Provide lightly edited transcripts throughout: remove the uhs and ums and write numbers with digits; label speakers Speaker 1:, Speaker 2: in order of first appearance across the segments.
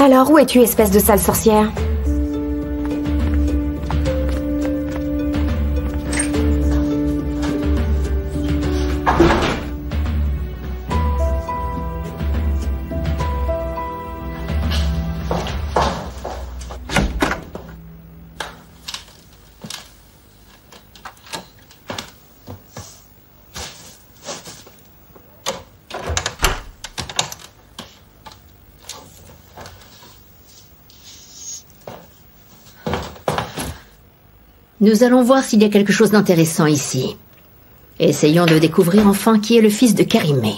Speaker 1: Alors où es-tu, espèce de sale sorcière?
Speaker 2: Nous allons voir s'il y a quelque chose d'intéressant ici. Essayons de découvrir enfin qui est le fils de Karimé.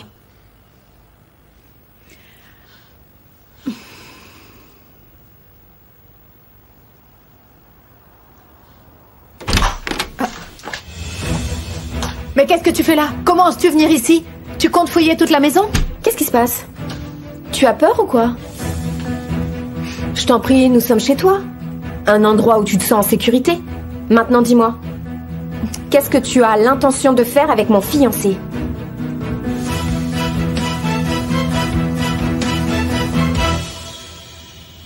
Speaker 3: Mais qu'est-ce que tu fais là? Comment oses-tu venir ici? Tu comptes fouiller toute la maison?
Speaker 1: Qu'est-ce qui se passe? Tu as peur ou quoi? Je t'en prie, nous sommes chez toi. Un endroit où tu te sens en sécurité. Maintenant, dis-moi, qu'est-ce que tu as l'intention de faire avec mon fiancé?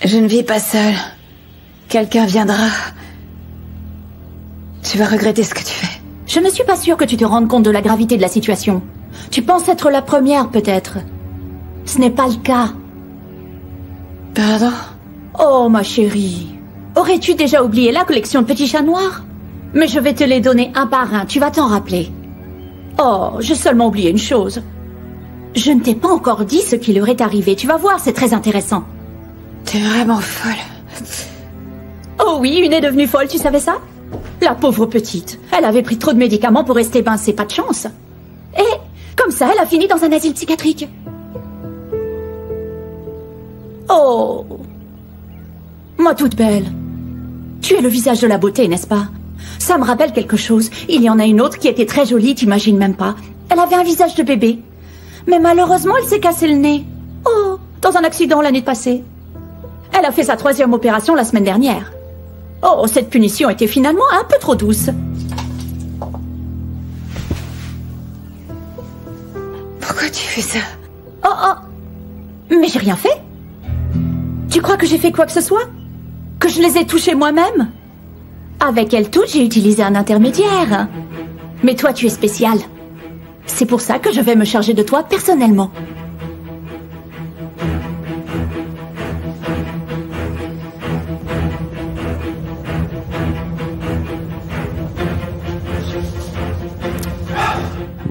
Speaker 3: Je ne vis pas seule. Quelqu'un viendra. Tu vas regretter ce que tu fais.
Speaker 4: Je ne suis pas sûre que tu te rendes compte de la gravité de la situation. Tu penses être la première, peut-être. Ce n'est pas le cas.
Speaker 3: Pardon?
Speaker 4: Oh, ma chérie. Aurais-tu déjà oublié la collection de petits chats noirs? Mais je vais te les donner un par un, tu vas t'en rappeler. Oh, j'ai seulement oublié une chose. Je ne t'ai pas encore dit ce qui leur est arrivé. Tu vas voir, c'est très intéressant.
Speaker 3: T'es vraiment folle.
Speaker 4: Oh oui, une est devenue folle, tu savais ça? La pauvre petite. Elle avait pris trop de médicaments pour rester c'est pas de chance. Et comme ça, elle a fini dans un asile psychiatrique. Oh, moi toute belle. Tu es le visage de la beauté, n'est-ce pas? Ça me rappelle quelque chose. Il y en a une autre qui était très jolie, t'imagines même pas. Elle avait un visage de bébé. Mais malheureusement, elle s'est cassé le nez. Oh, dans un accident l'année passée. Elle a fait sa 3e opération la semaine dernière. Oh, cette punition était finalement un peu trop douce.
Speaker 3: Pourquoi tu fais ça?
Speaker 4: Oh, oh. Mais j'ai rien fait. Tu crois que j'ai fait quoi que ce soit? Que je les ai touchées moi-même? Avec elles toutes, j'ai utilisé un intermédiaire. Mais toi, tu es spécial. C'est pour ça que je vais me charger de toi personnellement.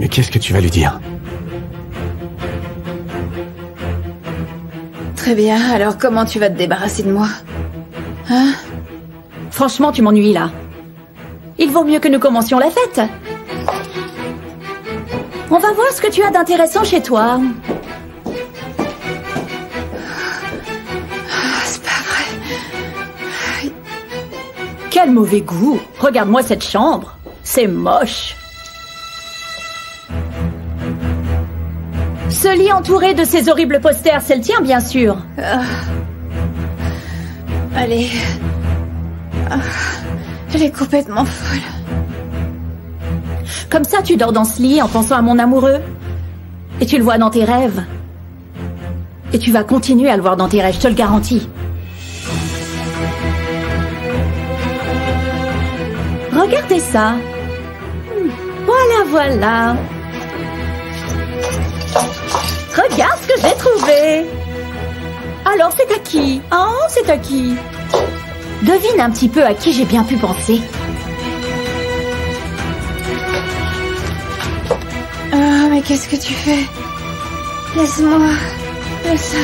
Speaker 5: Mais qu'est-ce que tu vas lui dire?
Speaker 3: Très bien, alors comment tu vas te débarrasser de moi? Hein?
Speaker 4: Franchement, tu m'ennuies là. Il vaut mieux que nous commencions la fête. On va voir ce que tu as d'intéressant chez toi.
Speaker 3: C'est pas vrai.
Speaker 4: Quel mauvais goût. Regarde-moi cette chambre. C'est moche. Ce lit entouré de ces horribles posters, c'est le tien, bien sûr.
Speaker 3: Allez. Elle est complètement folle.
Speaker 4: Comme ça, tu dors dans ce lit en pensant à mon amoureux. Et tu le vois dans tes rêves. Et tu vas continuer à le voir dans tes rêves, je te le garantis. Regardez ça. Voilà, voilà. Regarde ce que j'ai trouvé. Alors, c'est à qui? Oh, c'est à qui? Devine un petit peu à qui j'ai bien pu penser.
Speaker 3: Ah, mais qu'est-ce que tu fais? Laisse-moi. Laisse ça.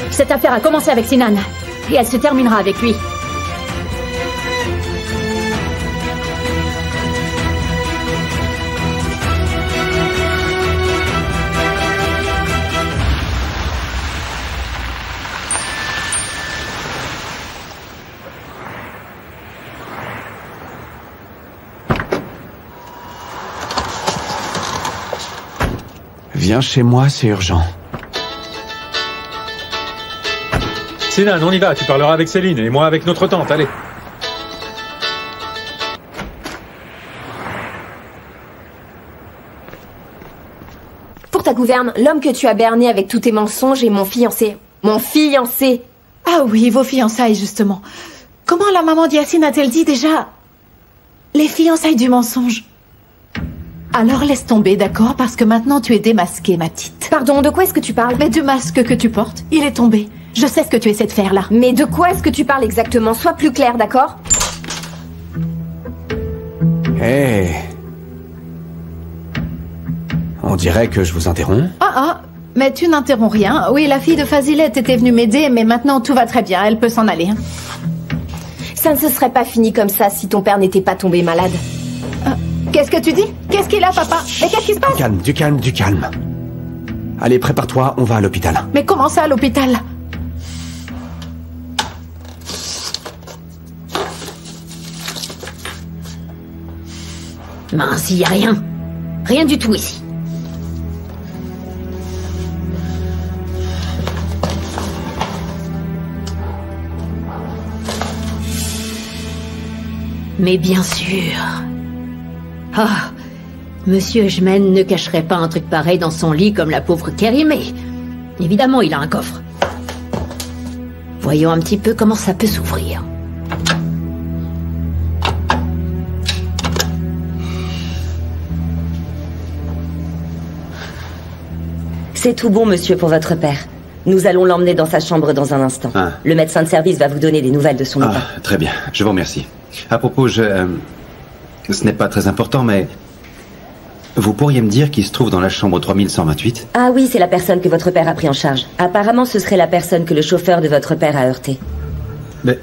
Speaker 4: Cette affaire a commencé avec Sinan. Et elle se terminera avec lui.
Speaker 5: Viens chez moi, c'est urgent.
Speaker 6: Sinan, on y va, tu parleras avec Céline et moi avec notre tante, allez.
Speaker 1: ta gouverne. L'homme que tu as berné avec tous tes mensonges est mon fiancé. Mon fiancé!
Speaker 4: Ah oui, vos fiançailles, justement. Comment la maman d'Yacine a-t-elle dit déjà? Les fiançailles du mensonge. Alors laisse tomber, d'accord? Parce que maintenant tu es démasquée, ma petite.
Speaker 1: Pardon, de quoi est-ce que tu parles?
Speaker 4: Mais du masque que tu portes, il est tombé. Je sais ce que tu essaies de faire là.
Speaker 1: Mais de quoi est-ce que tu parles exactement? Sois plus clair, d'accord?
Speaker 5: Hé. On dirait que je vous interromps.
Speaker 4: Mais tu n'interromps rien. Oui, la fille de Fazilette était venue m'aider, mais maintenant tout va très bien. Elle peut s'en aller.
Speaker 1: Ça ne se serait pas fini comme ça si ton père n'était pas tombé malade.
Speaker 4: Qu'est-ce que tu dis? Qu'est-ce qu'il a, papa? Mais qu'est-ce qui se passe?
Speaker 5: Du calme. Allez, prépare-toi, on va à l'hôpital.
Speaker 4: Mais comment ça, à l'hôpital?
Speaker 2: Mince, il y a rien. Rien du tout ici. Mais bien sûr. Ah, Monsieur Ejmen ne cacherait pas un truc pareil dans son lit comme la pauvre Kérimé. Évidemment, il a un coffre. Voyons un petit peu comment ça peut s'ouvrir.
Speaker 7: C'est tout bon, monsieur, pour votre père. Nous allons l'emmener dans sa chambre dans un instant.
Speaker 8: Ah.
Speaker 7: Le médecin de service va vous donner des nouvelles de son état.
Speaker 8: Très bien, je vous remercie. À propos, ce n'est pas très important, mais... Vous pourriez me dire qui se trouve dans la chambre 3128?
Speaker 7: Ah oui, c'est la personne que votre père a pris en charge. Apparemment, ce serait la personne que le chauffeur de votre père a heurté.
Speaker 8: Mais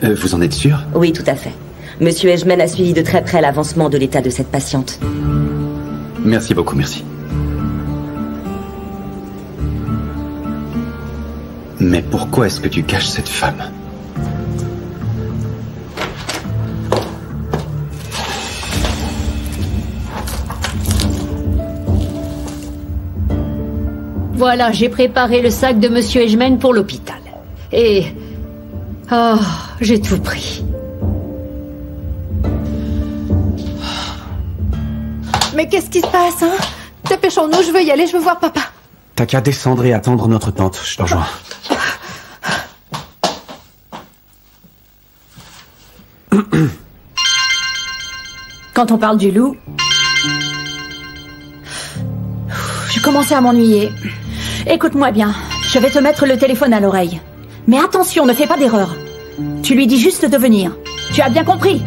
Speaker 8: vous en êtes sûr?
Speaker 7: Oui, tout à fait. Monsieur Ejmen a suivi de très près l'avancement de l'état de cette patiente.
Speaker 8: Merci beaucoup, merci. Mais pourquoi est-ce que tu caches cette femme?
Speaker 2: Voilà, j'ai préparé le sac de Monsieur Ejmen pour l'hôpital. Et... oh, j'ai tout pris.
Speaker 4: Mais qu'est-ce qui se passe, hein? Dépêchons-nous, je veux y aller, je veux voir papa.
Speaker 5: T'as qu'à descendre et attendre notre tante, je te rejoins.
Speaker 4: Quand on parle du loup... Je commençais à m'ennuyer. Écoute-moi bien, je vais te mettre le téléphone à l'oreille. Mais attention, ne fais pas d'erreur. Tu lui dis juste de venir. Tu as bien compris?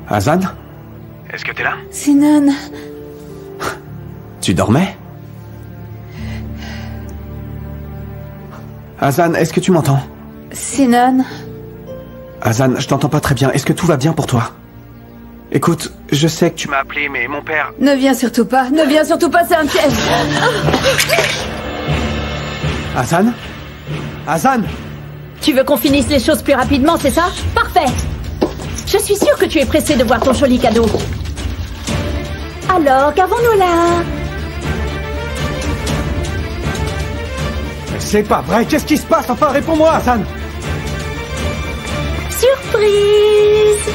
Speaker 5: Hazan? Est-ce que t'es là?
Speaker 3: Sinan...
Speaker 5: Tu dormais? Hazan, est-ce que tu m'entends?
Speaker 3: Sinan...
Speaker 5: Hazan, je t'entends pas très bien. Est-ce que tout va bien pour toi? Écoute, je sais que tu m'as appelé, mais mon père...
Speaker 3: Ne viens surtout pas, c'est un piège.
Speaker 5: Hazan? Hazan?
Speaker 4: Tu veux qu'on finisse les choses plus rapidement, c'est ça? Parfait! Je suis sûre que tu es pressé de voir ton joli cadeau. Alors, qu'avons-nous là?
Speaker 5: Mais c'est pas vrai, qu'est-ce qui se passe? Enfin, réponds-moi, Hazan!
Speaker 4: Surprise!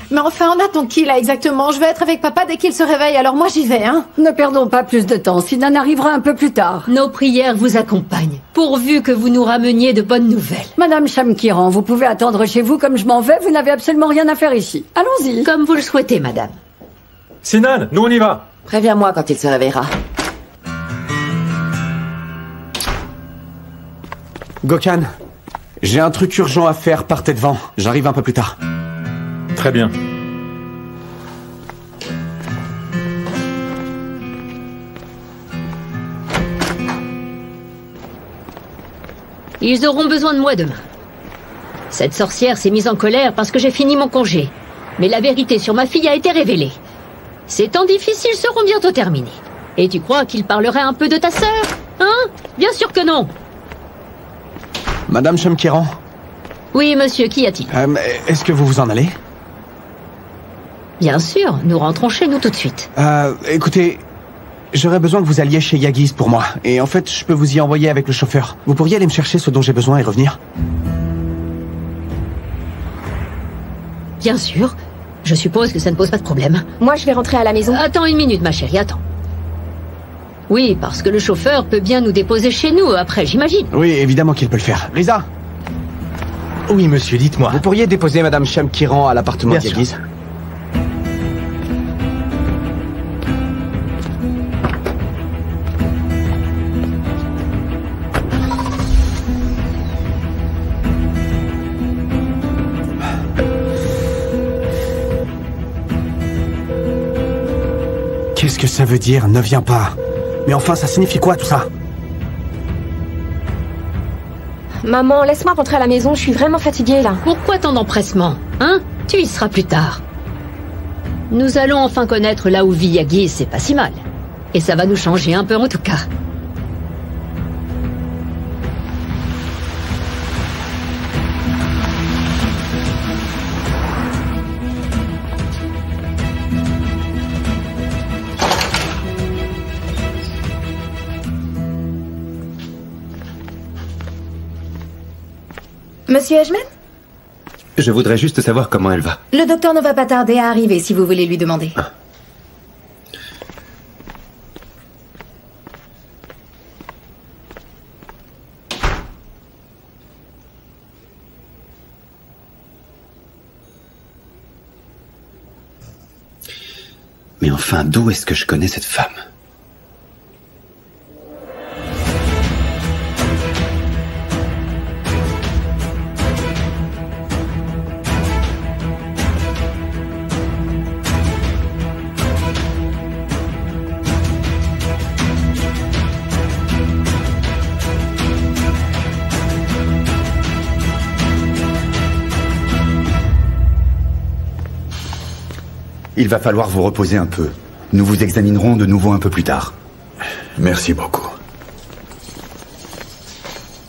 Speaker 4: Mais enfin, on attend qui là exactement? Je vais être avec papa dès qu'il se réveille, alors moi j'y vais, hein?
Speaker 9: Ne perdons pas plus de temps, Sinan arrivera un peu plus tard.
Speaker 2: Nos prières vous accompagnent, pourvu que vous nous rameniez de bonnes nouvelles.
Speaker 9: Madame Shamkiran, vous pouvez attendre chez vous comme je m'en vais, vous n'avez absolument rien à faire ici. Allons-y.
Speaker 2: Comme vous le souhaitez, madame.
Speaker 6: Sinan, nous on y va.
Speaker 7: Préviens-moi quand il se réveillera.
Speaker 5: Gokhan, j'ai un truc urgent à faire, partez devant. J'arrive un peu plus tard.
Speaker 6: Très bien.
Speaker 2: Ils auront besoin de moi demain. Cette sorcière s'est mise en colère parce que j'ai fini mon congé. Mais la vérité sur ma fille a été révélée. Ces temps difficiles seront bientôt terminés. Et tu crois qu'il parlerait un peu de ta sœur? Hein? Bien sûr que non.
Speaker 5: Madame Shamkiran?
Speaker 2: Oui, monsieur, qu'y a-t-il?
Speaker 5: Est-ce que vous vous en allez?
Speaker 2: Bien sûr, nous rentrons chez nous tout de suite.
Speaker 5: Écoutez, j'aurais besoin que vous alliez chez Yagiz pour moi. Et en fait, je peux vous y envoyer avec le chauffeur. Vous pourriez aller me chercher ce dont j'ai besoin et revenir?
Speaker 2: Bien sûr. Je suppose que ça ne pose pas de problème.
Speaker 1: Moi, je vais rentrer à la maison.
Speaker 2: Attends une minute, ma chérie, attends. Oui, parce que le chauffeur peut bien nous déposer chez nous après, j'imagine.
Speaker 5: Oui, évidemment qu'il peut le faire. Risa,
Speaker 10: Oui, monsieur, dites-moi.
Speaker 5: vous pourriez déposer Madame Shamkiran à l'appartement
Speaker 10: Bien
Speaker 5: d'Yagiz?
Speaker 10: sûr.
Speaker 5: Qu'est-ce que ça veut dire, ne viens pas? Mais enfin, ça signifie quoi tout ça?
Speaker 1: Maman, laisse-moi rentrer à la maison, je suis vraiment fatiguée là.
Speaker 2: Pourquoi tant d'empressement, hein? Tu y seras plus tard. Nous allons enfin connaître là où vit Yagiz, c'est pas si mal. Et ça va nous changer un peu en tout cas.
Speaker 3: Monsieur Ajman?
Speaker 8: Je voudrais juste savoir comment elle va.
Speaker 3: Le docteur ne va pas tarder à arriver si vous voulez lui demander.
Speaker 8: Mais enfin, d'où est-ce que je connais cette femme?
Speaker 11: Il va falloir vous reposer un peu. Nous vous examinerons de nouveau un peu plus tard.
Speaker 12: Merci beaucoup.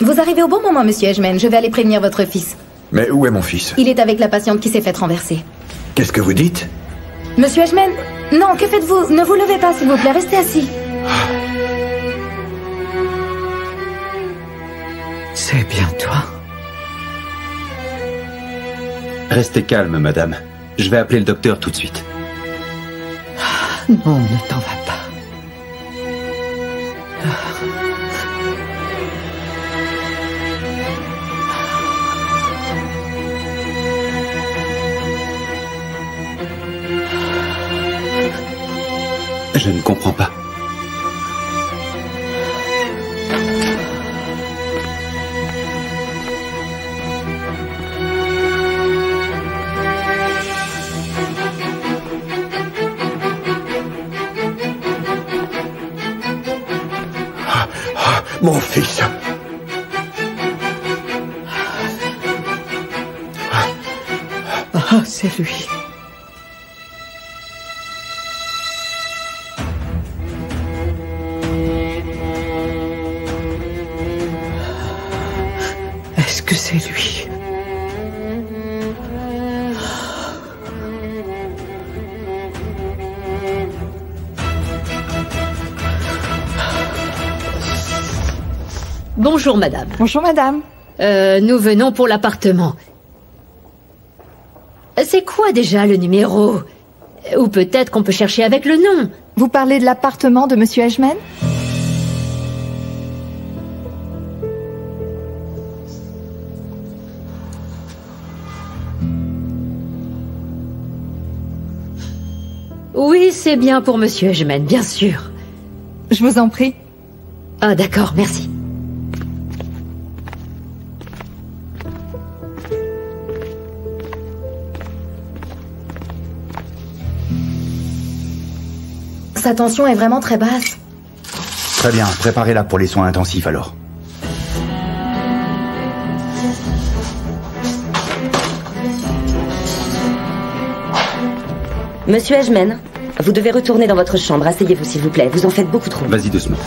Speaker 3: Vous arrivez au bon moment, monsieur Ajman. Je vais aller prévenir votre fils.
Speaker 12: Mais où est mon fils?
Speaker 3: Il est avec la patiente qui s'est faite renverser.
Speaker 12: Qu'est-ce que vous dites?
Speaker 3: Monsieur Ajman? Non, que faites-vous? Ne vous levez pas, s'il vous plaît. Restez assis.
Speaker 9: C'est bien toi.
Speaker 8: Restez calme, madame. Je vais appeler le docteur tout de suite.
Speaker 9: Non, ne t'en va pas.
Speaker 8: Je ne comprends pas.
Speaker 12: Mon fils.
Speaker 9: Ah, c'est lui. Est-ce que c'est lui?
Speaker 2: Bonjour madame.
Speaker 13: Bonjour madame.
Speaker 2: Nous venons pour l'appartement. C'est quoi déjà le numéro? Ou peut-être qu'on peut chercher avec le nom.
Speaker 13: Vous parlez de l'appartement de monsieur Ajman?
Speaker 2: Oui, c'est bien pour monsieur Ajman, bien sûr.
Speaker 13: Je vous en prie.
Speaker 2: Ah d'accord, merci.
Speaker 3: Sa tension est vraiment très basse.
Speaker 11: Très bien, préparez-la pour les soins intensifs alors.
Speaker 7: Monsieur Ajman, vous devez retourner dans votre chambre. Asseyez-vous s'il vous plaît. Vous en faites beaucoup trop.
Speaker 8: Vas-y doucement.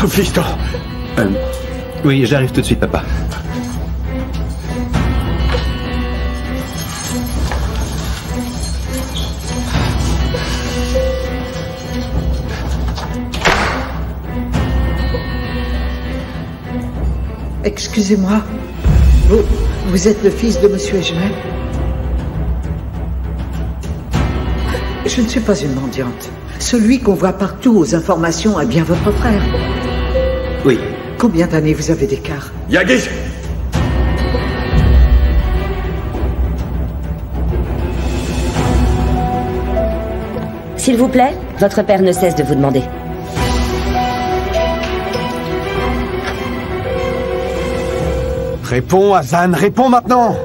Speaker 12: Fiston.
Speaker 8: Oui, j'arrive tout de suite, papa.
Speaker 14: Excusez-moi. Vous êtes le fils de Monsieur Edgemel? Je ne suis pas une mendiante. Celui qu'on voit partout aux informations est bien votre frère.
Speaker 8: Oui.
Speaker 14: Combien d'années vous avez d'écart?
Speaker 12: Yagiz!
Speaker 7: S'il vous plaît, votre père ne cesse de vous demander.
Speaker 5: Réponds, Hazan, réponds maintenant!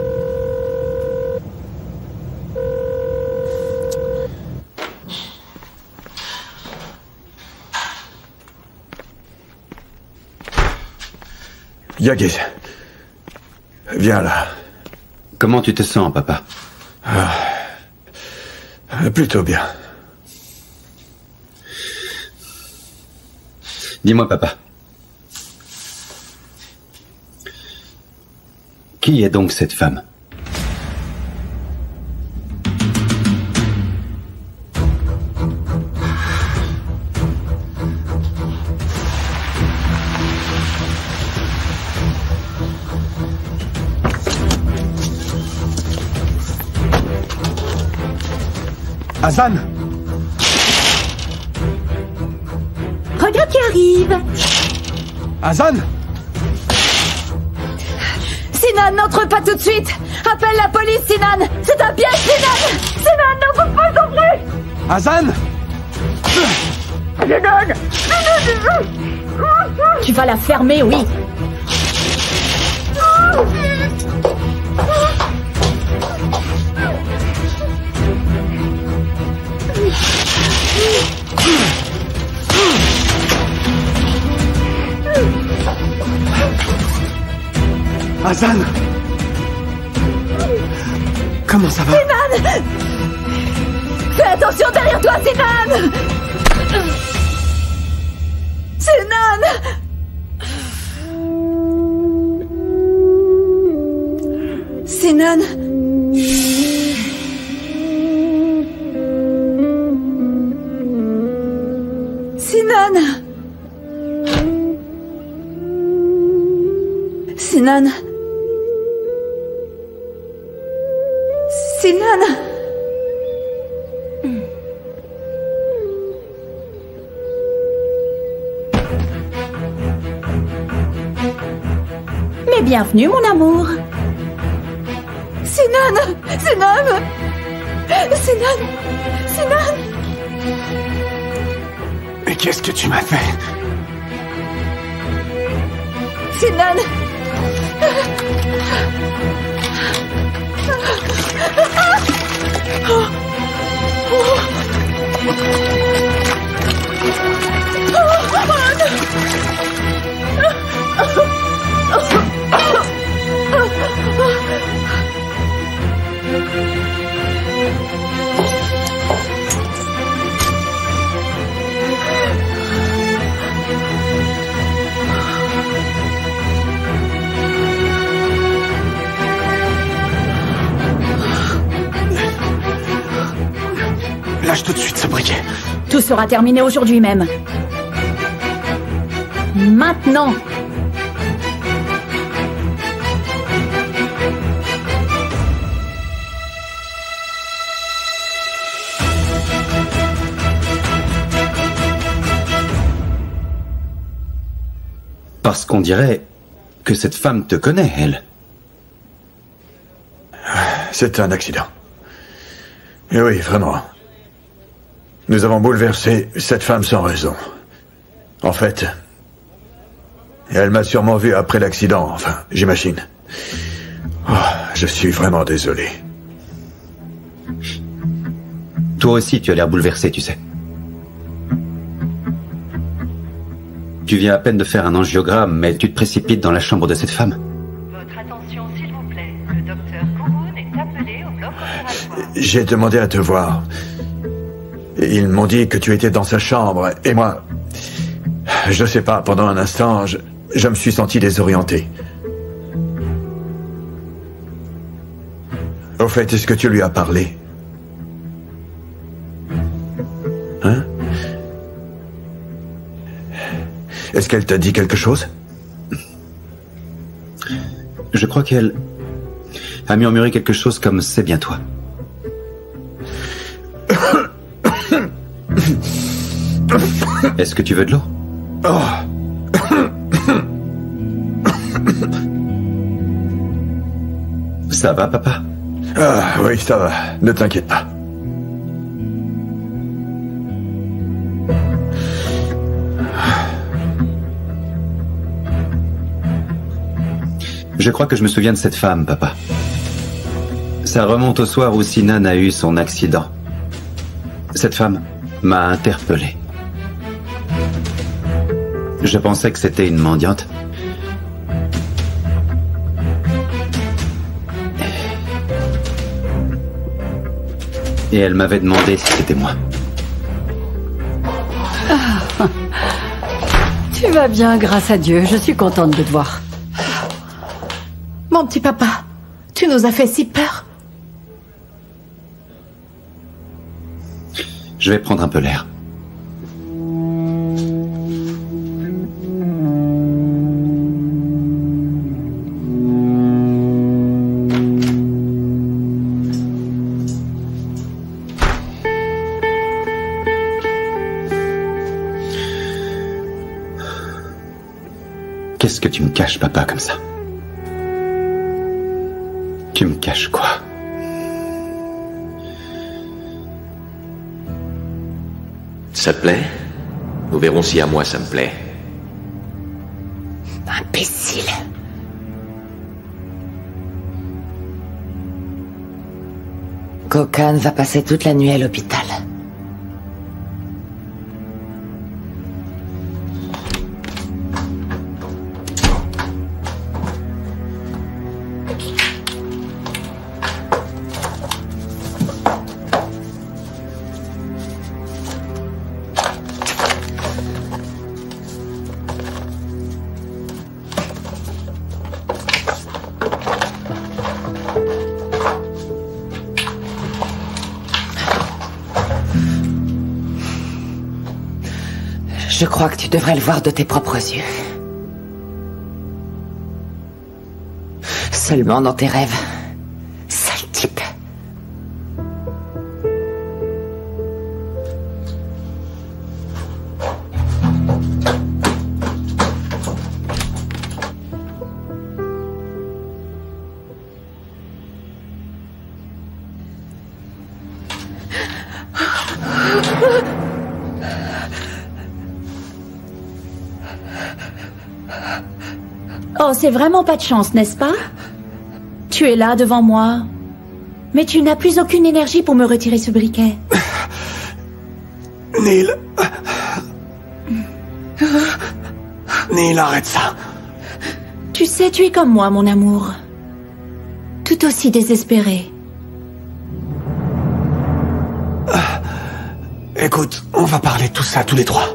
Speaker 12: Yagiz, viens là.
Speaker 8: Comment tu te sens, papa?
Speaker 12: Plutôt bien.
Speaker 8: Dis-moi, papa. Qui est donc cette femme?
Speaker 5: Hazan!
Speaker 4: Regarde qui arrive!
Speaker 5: Hazan!
Speaker 4: Sinan, n'entre pas tout de suite! Appelle la police, Sinan! C'est un piège, Sinan! Sinan, n'entre pas non plus!
Speaker 5: Hazan!
Speaker 4: Sinan! Tu vas la fermer, oui!
Speaker 5: Hazan! Comment ça va?
Speaker 4: Sinan! Fais attention derrière toi, Sinan! Sinan! Sinan! Sinan! Sinan! Sinan! Mais bienvenue, mon amour! Sinan! Sinan! Sinan! Sinan!
Speaker 5: Mais qu'est-ce que tu m'as fait?
Speaker 4: Sinan!
Speaker 5: Lâche tout de suite ce briquet.
Speaker 4: Tout sera terminé aujourd'hui même. Maintenant.
Speaker 8: Parce qu'on dirait que cette femme te connaît, elle.
Speaker 12: C'est un accident. Et oui, vraiment. Nous avons bouleversé cette femme sans raison. En fait, elle m'a sûrement vu après l'accident, enfin, j'imagine. Oh, je suis vraiment désolé.
Speaker 8: Toi aussi, tu as l'air bouleversé, tu sais. Tu viens à peine de faire un angiogramme, mais tu te précipites dans la chambre de cette femme.
Speaker 15: Votre attention, s'il vous plaît. Le docteur Kouroun est appelé au bloc opératoire.
Speaker 12: J'ai demandé à te voir. Ils m'ont dit que tu étais dans sa chambre, et moi... Je sais pas, pendant un instant, je me suis senti désorienté. Au fait, est-ce que tu lui as parlé? Hein? Est-ce qu'elle t'a dit quelque chose?
Speaker 8: Je crois qu'elle a murmuré quelque chose comme « c'est bien toi ». Est-ce que tu veux de l'eau? Ça va, papa?
Speaker 12: Ah, oui, ça va. Ne t'inquiète pas.
Speaker 8: Je crois que je me souviens de cette femme, papa. Ça remonte au soir où Sinan a eu son accident. Cette femme m'a interpellé. Je pensais que c'était une mendiante. Et elle m'avait demandé si c'était moi.
Speaker 9: Ah. Tu vas bien, grâce à Dieu. Je suis contente de te voir.
Speaker 4: Mon petit papa, tu nous as fait si peur.
Speaker 8: Je vais prendre un peu l'air. Qu'est-ce que tu me caches, papa, comme ça? Tu me caches quoi?
Speaker 16: Ça te plaît? Nous verrons si à moi ça me plaît.
Speaker 4: Imbécile.
Speaker 17: Kokhan va passer toute la nuit à l'hôpital. Je crois que tu devrais le voir de tes propres yeux. Seulement dans tes rêves. Sale type.
Speaker 4: Oh, c'est vraiment pas de chance, n'est-ce pas? Tu es là devant moi, mais tu n'as plus aucune énergie pour me retirer ce briquet.
Speaker 5: Neil. Neil, arrête ça.
Speaker 4: Tu sais, tu es comme moi, mon amour. Tout aussi désespéré.
Speaker 5: Écoute, on va parler de tout ça tous les trois.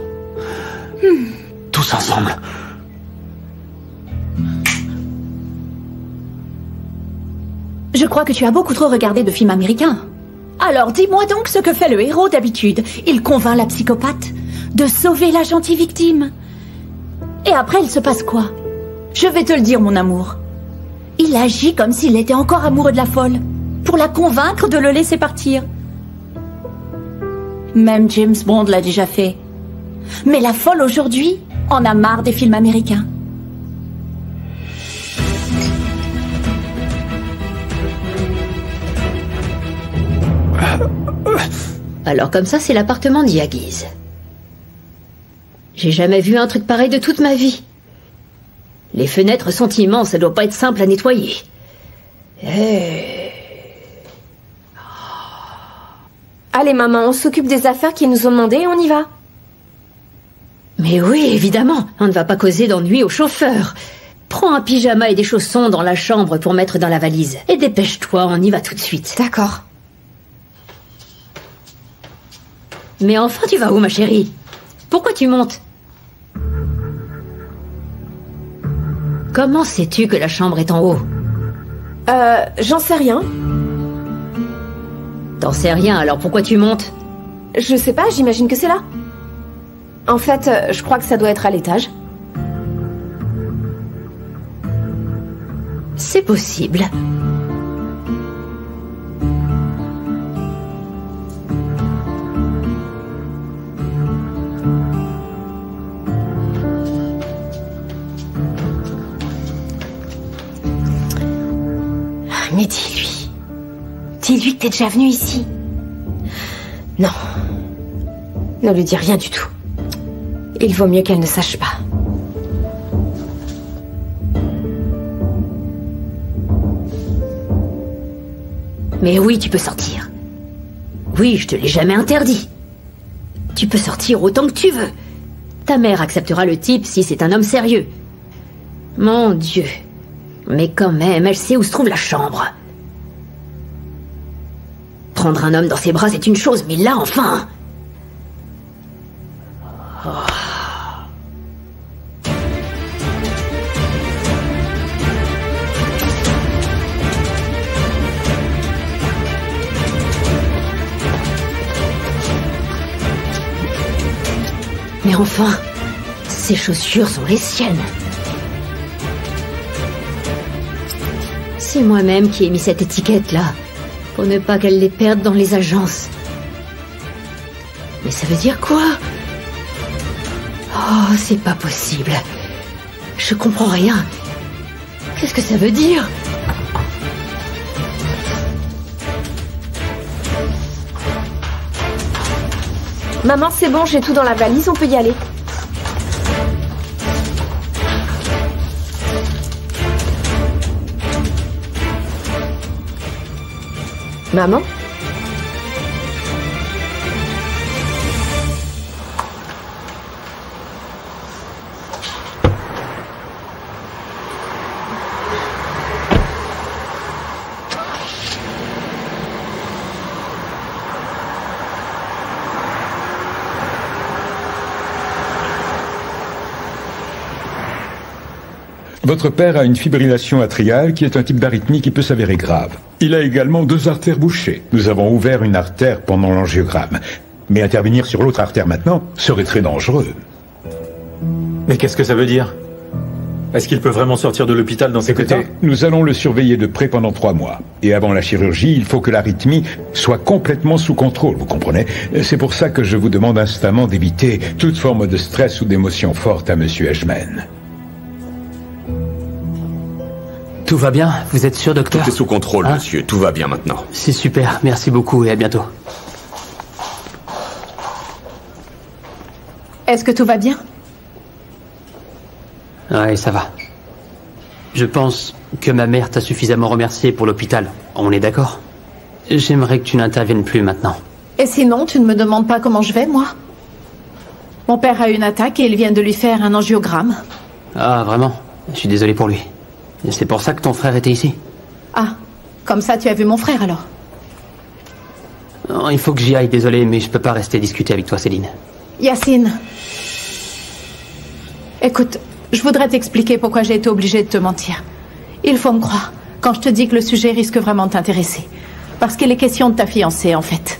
Speaker 5: Tous ensemble.
Speaker 4: Je crois que tu as beaucoup trop regardé de films américains. Alors dis-moi donc ce que fait le héros d'habitude. Il convainc la psychopathe de sauver la gentille victime. Et après, il se passe quoi? Je vais te le dire, mon amour. Il agit comme s'il était encore amoureux de la folle, pour la convaincre de le laisser partir. Même James Bond l'a déjà fait. Mais la folle aujourd'hui en a marre des films américains.
Speaker 2: Alors comme ça, c'est l'appartement d'Yagiz. J'ai jamais vu un truc pareil de toute ma vie. Les fenêtres sont immenses, ça doit pas être simple à nettoyer.
Speaker 1: Allez maman, on s'occupe des affaires qu'ils nous ont demandées et on y va.
Speaker 2: Mais oui, évidemment, on ne va pas causer d'ennui au chauffeur. Prends un pyjama et des chaussons dans la chambre pour mettre dans la valise. Et dépêche-toi, on y va tout de suite.
Speaker 13: D'accord.
Speaker 2: Mais enfin, tu vas où, ma chérie? Pourquoi tu montes? Comment sais-tu que la chambre est en haut?
Speaker 1: J'en sais rien.
Speaker 2: T'en sais rien, alors pourquoi tu montes?
Speaker 1: Je sais pas, j'imagine que c'est là. En fait, je crois que ça doit être à l'étage.
Speaker 2: C'est possible.
Speaker 1: Mais dis-lui. Dis-lui que t'es déjà venu ici. Non. Ne lui dis rien du tout. Il vaut mieux qu'elle ne sache pas.
Speaker 2: Mais oui, tu peux sortir. Oui, je te l'ai jamais interdit. Tu peux sortir autant que tu veux. Ta mère acceptera le type si c'est un homme sérieux. Mon Dieu. Mais quand même, elle sait où se trouve la chambre. Prendre un homme dans ses bras, c'est une chose, mais là, enfin... Oh. Mais enfin, ces chaussures sont les siennes. C'est moi-même qui ai mis cette étiquette-là, pour ne pas qu'elle les perde dans les agences. Mais ça veut dire quoi? Oh, c'est pas possible. Je comprends rien. Qu'est-ce que ça veut dire?
Speaker 1: Maman, c'est bon, j'ai tout dans la valise, on peut y aller. Maman?
Speaker 18: Votre père a une fibrillation atriale qui est un type d'arythmie qui peut s'avérer grave. Il a également 2 artères bouchées. Nous avons ouvert une artère pendant l'angiogramme. Mais intervenir sur l'autre artère maintenant serait très dangereux.
Speaker 6: Mais qu'est-ce que ça veut dire? Est-ce qu'il peut vraiment sortir de l'hôpital dans cet état?
Speaker 18: Nous allons le surveiller de près pendant 3 mois. Et avant la chirurgie, il faut que l'arythmie soit complètement sous contrôle, vous comprenez? C'est pour ça que je vous demande instamment d'éviter toute forme de stress ou d'émotion forte à Monsieur Edgman.
Speaker 10: Tout va bien? Vous êtes sûr, docteur?
Speaker 16: Tout est sous contrôle, monsieur. Tout va bien maintenant.
Speaker 10: C'est super. Merci beaucoup et à bientôt.
Speaker 4: Est-ce que tout va bien?
Speaker 10: Ouais, ça va. Je pense que ma mère t'a suffisamment remercié pour l'hôpital. On est d'accord? J'aimerais que tu n'interviennes plus maintenant.
Speaker 4: Et sinon, tu ne me demandes pas comment je vais, moi? Mon père a eu une attaque et ils viennent de lui faire un angiogramme.
Speaker 10: Ah, vraiment? Je suis désolé pour lui. Et c'est pour ça que ton frère était ici?
Speaker 4: Ah, comme ça tu as vu mon frère alors?
Speaker 10: Oh, il faut que j'y aille, désolé, mais je peux pas rester discuter avec toi, Céline.
Speaker 4: Yacine. Écoute, je voudrais t'expliquer pourquoi j'ai été obligée de te mentir. Il faut me croire quand je te dis que le sujet risque vraiment de t'intéresser. Parce qu'il est question de ta fiancée, en fait.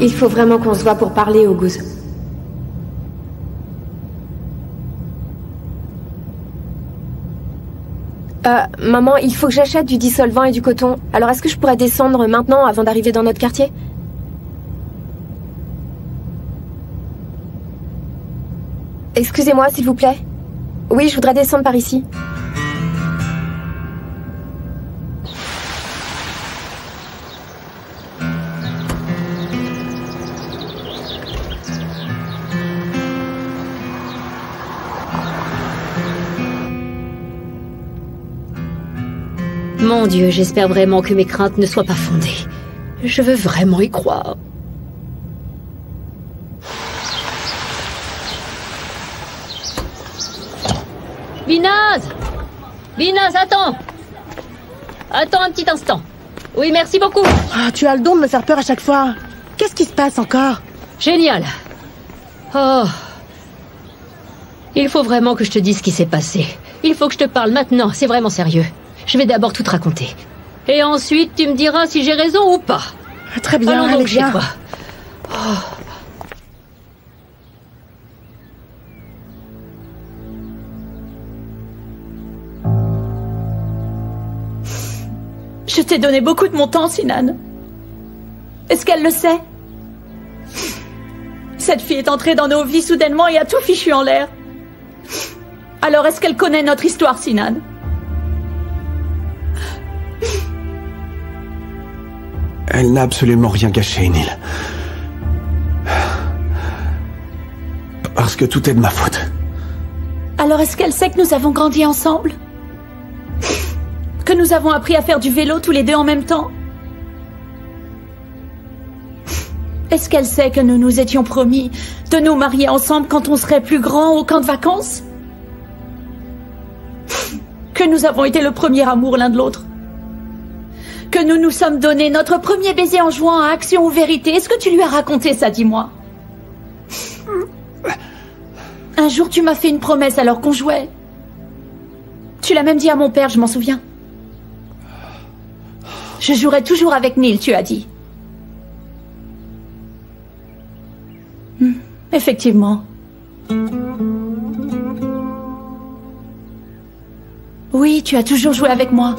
Speaker 1: Il faut vraiment qu'on se voit pour parler, Auguste. Maman, il faut que j'achète du dissolvant et du coton. Alors est-ce que je pourrais descendre maintenant avant d'arriver dans notre quartier? Excusez-moi, s'il vous plaît. Oui, je voudrais descendre par ici.
Speaker 2: Mon Dieu, j'espère vraiment que mes craintes ne soient pas fondées. Je veux vraiment y croire. Binaz! Binaz, attends! Attends un petit instant. Oui, merci beaucoup.
Speaker 19: Ah, tu as le don de me faire peur à chaque fois. Qu'est-ce qui se passe encore?
Speaker 2: Génial. Oh. Il faut vraiment que je te dise ce qui s'est passé. Il faut que je te parle maintenant, c'est vraiment sérieux. Je vais d'abord tout te raconter. Et ensuite, tu me diras si j'ai raison ou pas.
Speaker 19: Très bien,
Speaker 2: allons donc chez
Speaker 19: bien.
Speaker 2: toi. Oh.
Speaker 4: Je t'ai donné beaucoup de mon temps, Sinan. Est-ce qu'elle le sait? Cette fille est entrée dans nos vies soudainement et a tout fichu en l'air. Alors est-ce qu'elle connaît notre histoire, Sinan?
Speaker 5: Elle n'a absolument rien gâché, Neil. Parce que tout est de ma faute.
Speaker 4: Alors est-ce qu'elle sait que nous avons grandi ensemble? Que nous avons appris à faire du vélo tous les deux en même temps? Est-ce qu'elle sait que nous nous étions promis de nous marier ensemble quand on serait plus grands au camp de vacances? Que nous avons été le premier amour l'un de l'autre? Que nous nous sommes donné notre premier baiser en jouant à Action ou Vérité? Est-ce que tu lui as raconté ça, dis-moi? Un jour, tu m'as fait une promesse alors qu'on jouait. Tu l'as même dit à mon père, je m'en souviens. Je jouerai toujours avec Neil, tu as dit. Effectivement. Oui, tu as toujours joué avec moi.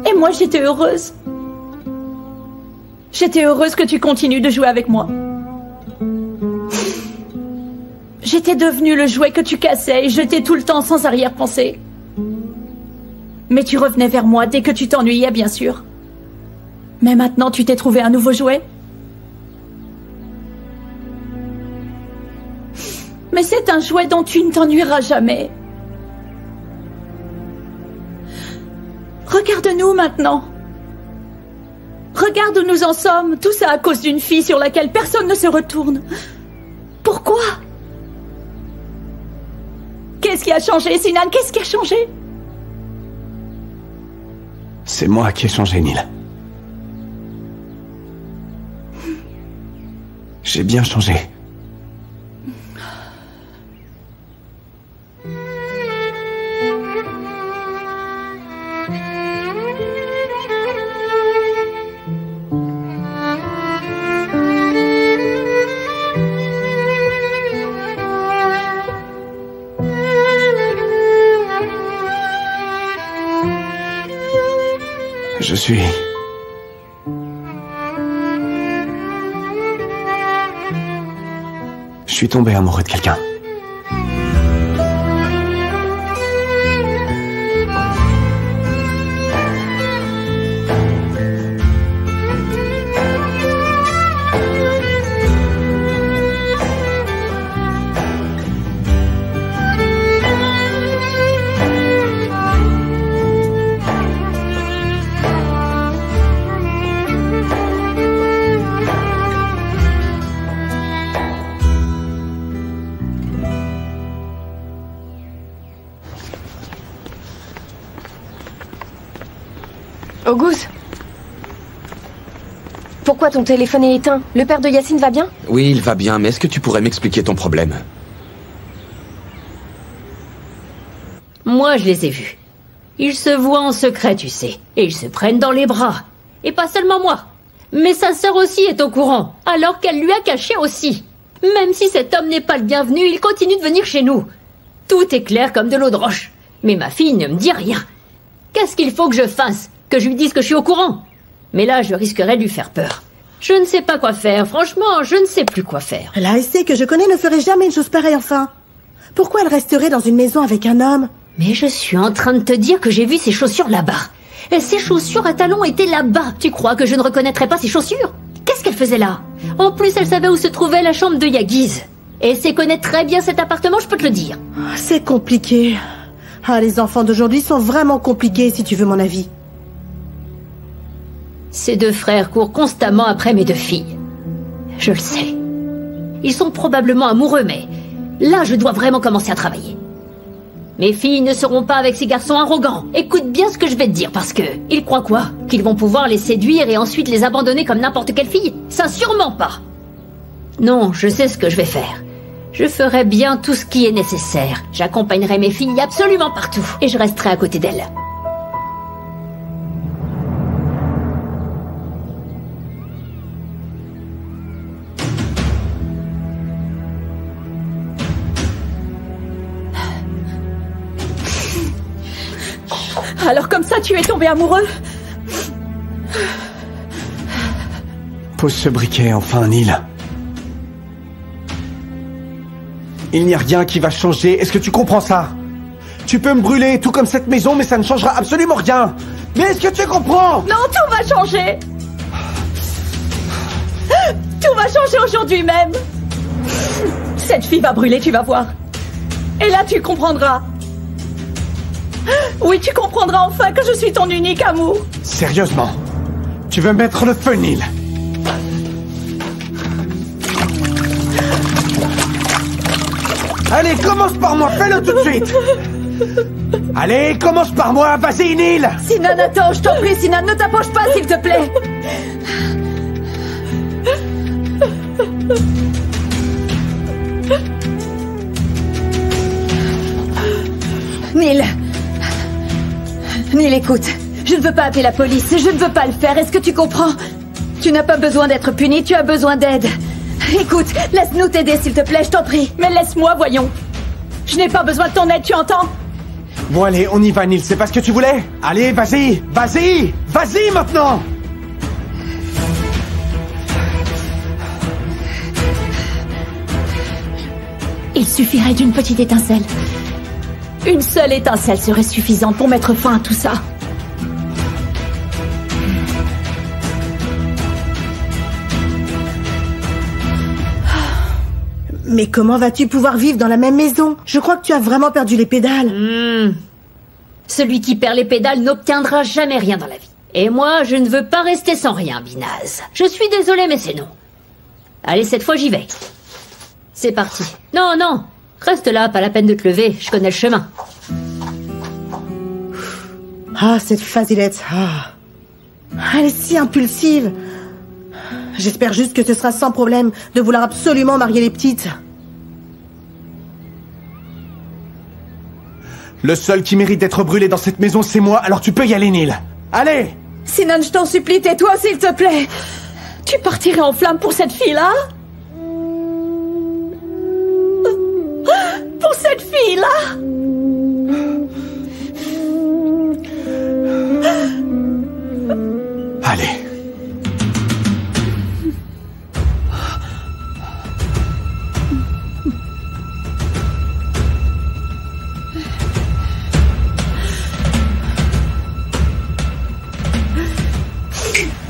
Speaker 4: Et moi, j'étais heureuse. J'étais heureuse que tu continues de jouer avec moi. J'étais devenue le jouet que tu cassais et jetais tout le temps sans arrière-pensée. Mais tu revenais vers moi dès que tu t'ennuyais, bien sûr. Mais maintenant, tu t'es trouvé un nouveau jouet? Mais c'est un jouet dont tu ne t'ennuieras jamais. Regarde-nous maintenant. Regarde où nous en sommes. Tout ça à cause d'une fille sur laquelle personne ne se retourne. Pourquoi? Qu'est-ce qui a changé, Sinan? Qu'est-ce qui a changé?
Speaker 5: C'est moi qui ai changé, Neil. J'ai bien changé. Je suis tombé amoureux de quelqu'un.
Speaker 1: Auguste, pourquoi ton téléphone est éteint? Le père de Yacine va bien?
Speaker 16: Oui, il va bien, mais est-ce que tu pourrais m'expliquer ton problème?
Speaker 2: Moi, je les ai vus. Ils se voient en secret, tu sais, et ils se prennent dans les bras. Et pas seulement moi. Mais sa sœur aussi est au courant, alors qu'elle lui a caché aussi. Même si cet homme n'est pas le bienvenu, il continue de venir chez nous. Tout est clair comme de l'eau de roche. Mais ma fille ne me dit rien. Qu'est-ce qu'il faut que je fasse? Que je lui dise que je suis au courant? Mais là, je risquerais de lui faire peur. Je ne sais pas quoi faire, franchement, je ne sais plus quoi faire.
Speaker 19: La ASC que je connais ne ferait jamais une chose pareille, enfin. Pourquoi elle resterait dans une maison avec un homme?
Speaker 2: Mais je suis en train de te dire que j'ai vu ses chaussures là-bas. Et ses chaussures à talons étaient là-bas. Tu crois que je ne reconnaîtrais pas ses chaussures? Qu'est-ce qu'elle faisait là? En plus, elle savait où se trouvait la chambre de Yaguiz. Et elle sait connaître très bien cet appartement, je peux te le dire.
Speaker 19: C'est compliqué. Ah, les enfants d'aujourd'hui sont vraiment compliqués, si tu veux mon avis.
Speaker 2: Ces deux frères courent constamment après mes deux filles. Je le sais. Ils sont probablement amoureux, mais là, je dois vraiment commencer à travailler. Mes filles ne seront pas avec ces garçons arrogants. Écoute bien ce que je vais te dire, parce que... Ils croient quoi? Qu'ils vont pouvoir les séduire et ensuite les abandonner comme n'importe quelle fille? Ça, sûrement pas. Non, je sais ce que je vais faire. Je ferai bien tout ce qui est nécessaire. J'accompagnerai mes filles absolument partout. Et je resterai à côté d'elles.
Speaker 4: Alors comme ça, tu es tombé amoureux?
Speaker 5: Pose ce briquet, enfin, Neil. Il n'y a rien qui va changer. Est-ce que tu comprends ça? Tu peux me brûler, tout comme cette maison, mais ça ne changera absolument rien. Mais est-ce que tu comprends?
Speaker 4: Non, tout va changer. Tout va changer aujourd'hui même. Cette fille va brûler, tu vas voir. Et là, tu comprendras. Oui, tu comprendras enfin que je suis ton unique amour.
Speaker 5: Sérieusement? Tu veux mettre le feu, Neil? Allez, commence par moi, fais-le tout de suite. Allez, commence par moi, vas-y, Neil.
Speaker 4: Sinan, attends, je t'en prie, Sinan, ne t'approche pas, s'il te plaît. Neil. Neil, écoute. Je ne veux pas appeler la police, je ne veux pas le faire, est-ce que tu comprends? Tu n'as pas besoin d'être puni, tu as besoin d'aide. Écoute, laisse-nous t'aider, s'il te plaît, je t'en prie. Mais laisse-moi, voyons. Je n'ai pas besoin de ton aide, tu entends?
Speaker 5: Bon, allez, on y va, Neil, c'est pas ce que tu voulais? Allez, vas-y, vas-y, vas-y maintenant.
Speaker 4: Il suffirait d'une petite étincelle. Une seule étincelle serait suffisante pour mettre fin à tout ça.
Speaker 19: Mais comment vas-tu pouvoir vivre dans la même maison? Je crois que tu as vraiment perdu les pédales.
Speaker 2: Celui qui perd les pédales n'obtiendra jamais rien dans la vie. Et moi, je ne veux pas rester sans rien, Binaz. Je suis désolée, mais c'est non. Allez, cette fois, j'y vais. C'est parti. Non, non, reste là, pas la peine de te lever, je connais le chemin.
Speaker 19: Ah, cette Fazilette. Ah. Elle est si impulsive. J'espère juste que ce sera sans problème de vouloir absolument marier les petites.
Speaker 5: Le seul qui mérite d'être brûlé dans cette maison, c'est moi, alors tu peux y aller, Neil. Allez!
Speaker 4: Sinan, je t'en supplie, tais-toi, s'il te plaît. Tu partirais en flammes pour cette fille-là? Pour cette fille-là?
Speaker 5: Allez.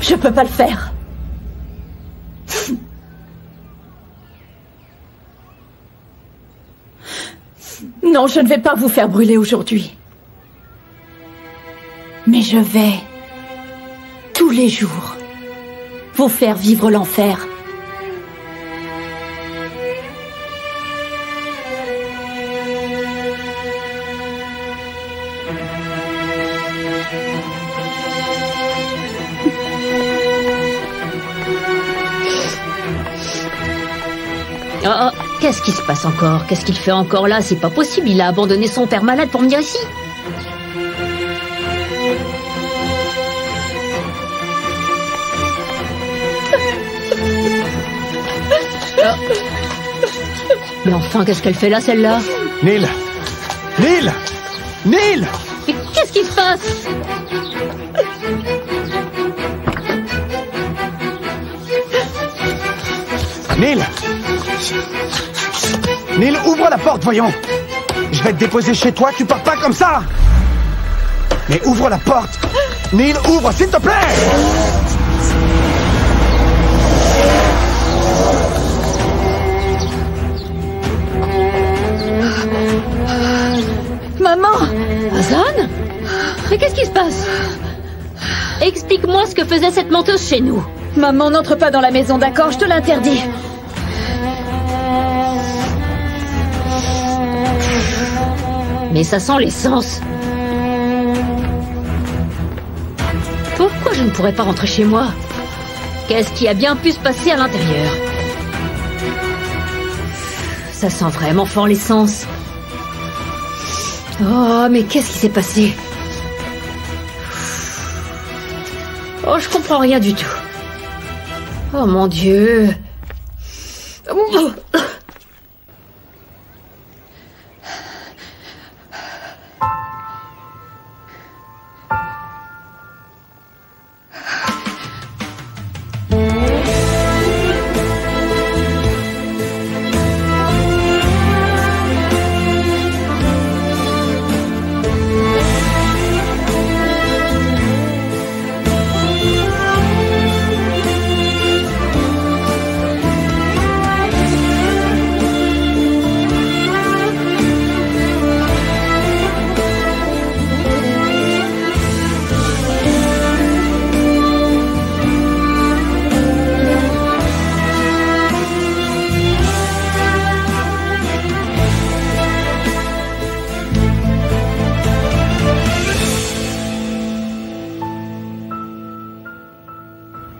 Speaker 4: Je peux pas le faire. Non, je ne vais pas vous faire brûler aujourd'hui. Mais je vais, tous les jours, vous faire vivre l'enfer.
Speaker 2: Oh, qu'est-ce qui se passe encore? Qu'est-ce qu'il fait encore là? C'est pas possible, il a abandonné son père malade pour venir ici. Oh. Mais enfin, qu'est-ce qu'elle fait là, celle-là?
Speaker 5: Neil! Neil! Neil!
Speaker 2: Mais qu'est-ce qui se passe?
Speaker 5: Neil! Neil, ouvre la porte, voyons! Je vais te déposer chez toi, tu pars pas comme ça! Mais ouvre la porte! Neil, ouvre, s'il te plaît!
Speaker 4: Maman!
Speaker 2: Azan? Mais qu'est-ce qui se passe? Explique-moi ce que faisait cette menteuse chez nous.
Speaker 4: Maman, n'entre pas dans la maison, d'accord? Je te l'interdis.
Speaker 2: Mais ça sent l'essence. Pourquoi je ne pourrais pas rentrer chez moi? Qu'est-ce qui a bien pu se passer à l'intérieur? Ça sent vraiment fort l'essence. Oh, mais qu'est-ce qui s'est passé? Oh, je comprends rien du tout. Oh mon Dieu.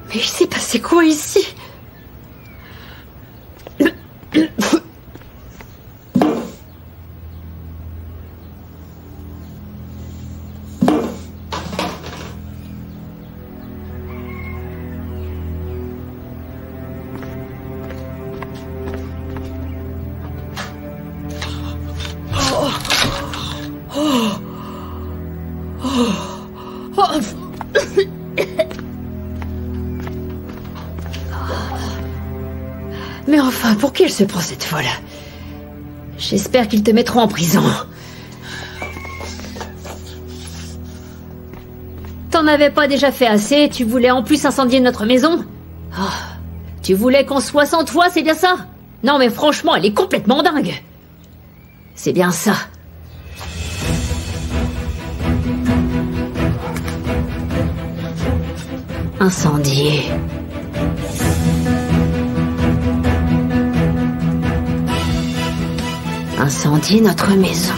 Speaker 2: Mais il s'est passé quoi ici? Mais enfin, pour qui elle se prend cette folle? J'espère qu'ils te mettront en prison. T'en avais pas déjà fait assez? Tu voulais en plus incendier notre maison? Oh, tu voulais qu'on soit sans toi, c'est bien ça? Non mais franchement, elle est complètement dingue. C'est bien ça. Incendier. Incendier notre maison.